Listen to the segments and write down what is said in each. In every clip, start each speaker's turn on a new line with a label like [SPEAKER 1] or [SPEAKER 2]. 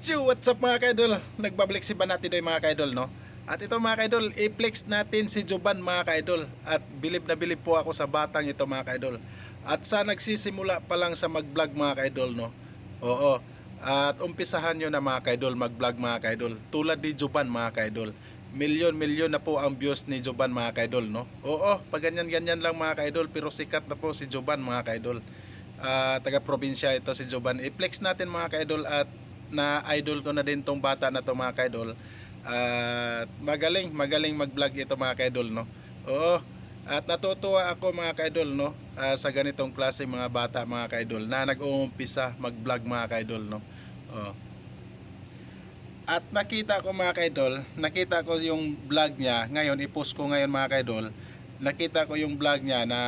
[SPEAKER 1] What's up mga kaidol? Nagbabalik si Banatidoy mga kaidol, no? At ito mga kaidol, i-flex natin si Joban mga kaidol. At bilib na bilib po ako sa batang ito mga kaidol. At sa nagsisimula pa lang sa mag-vlog mga kaidol, no? Oo. At umpisahan nyo na mga kaidol mag-vlog mga kaidol. Tulad ni Joban mga kaidol. Milyon-milyon na po ang views ni Joban mga kaidol, no? Oo, pag ganyan-ganyan lang mga kaidol, pero sikat na po si Joban mga kaidol. Taga-probinsya ito si Joban. I-flex natin mga kaidol at na idol ko na din tong bata na to mga kaidol. At magaling mag-vlog ito mga kaidol, no. Oo. At natutuwa ako mga kaidol, no, sa ganitong klase mga bata mga kaidol na nag-uumpisa mag-vlog mga kaidol, no. Oo. At nakita ko mga kaidol, nakita ko yung vlog niya ngayon, i-post ko ngayon mga kaidol. Nakita ko yung vlog niya na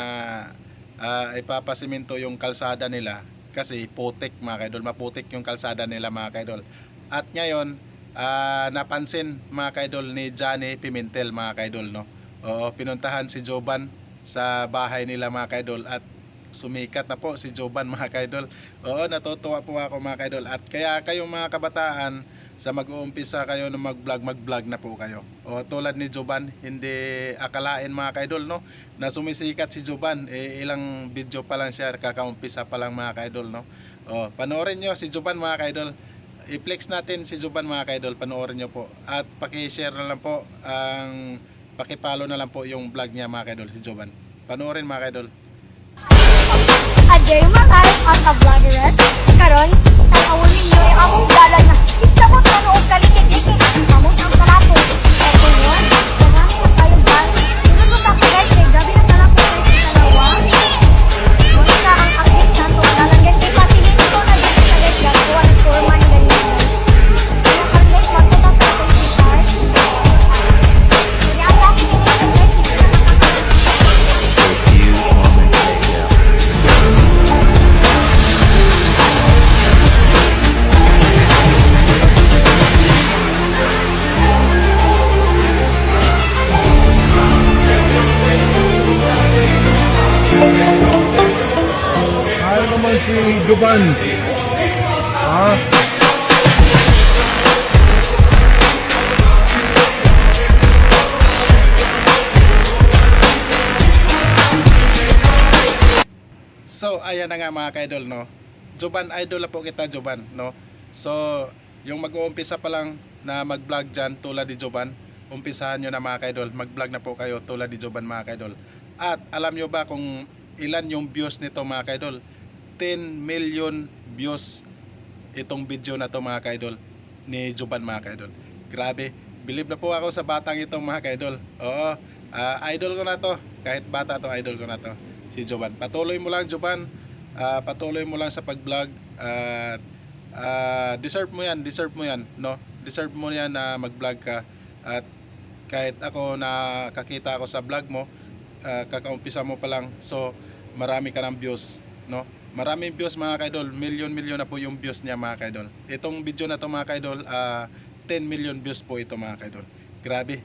[SPEAKER 1] ipapasiminto yung kalsada nila kasi putik mga kaidol, maputik yung kalsada nila mga kaidol. At ngayon napansin mga kaidol ni Johnny Pimentel mga kaidol, no. Oo, pinuntahan si Joban sa bahay nila mga kaidol at sumikat na po si Joban mga kaidol. Oo, natutuwa po ako mga kaidol. At kaya kayong mga kabataan sa mag-uumpisa kayo na mag-vlog na po kayo. O tulad ni Joban, hindi akalain mga kaidol, no, na sumisikat si Joban. Ilang video pa lang siya, kakaumpisa pa lang mga kaidol, no. O, panoorin nyo si Joban mga kaidol. I-flex natin si Joban mga kaidol, panoorin nyo po. At paki-share na lang po, paki-follow na lang po yung vlog niya mga kaidol, si Joban. Panoorin mga kaidol.
[SPEAKER 2] Aday mga at a vloggeres karon tanawon ninyo ay among dalan na isabot na noong kalikit-likit among ang kalapo at ngayon marami na kayong ba sunod ako guys kay gabi na kalapo guys sa dalawa muna na ang akit sa to dalan guys kay pasilin ito na dito sa guys gagawa ng forma ng ganyan kaya kan guys magpunta sa ating card kaya ang laki nito guys
[SPEAKER 3] Ayaw naman si Joban. Ha?
[SPEAKER 1] So ayan na nga mga kaidol, no. Joban, idol na po kita Joban, no. So yung mag-uumpisa pa lang na mag-vlog dyan tulad ni Joban, umpisahan nyo na mga kaidol, mag-vlog na po kayo tulad ni Joban mga kaidol. At alam nyo ba kung ilan yung views nito mga kaidol? 10 million views itong video na to mga kaidol ni Joban mga kaidol. Grabe, believe na po ako sa batang itong mga kaidol. Oo, idol ko na to, kahit bata to, idol ko na to si Joban. Patuloy mo lang Joban, patuloy mo lang sa pag-vlog at deserve mo yan, no. Deserve mo yan na mag-vlog ka. At kahit ako nakakita ako sa vlog mo, kakaumpisa mo pa lang, so marami ka ng views, no. Maraming views mga kaidol, milyon na po yung views niya mga kaidol. Itong video na to mga kaidol, 10 million views po ito mga kaidol. Grabe.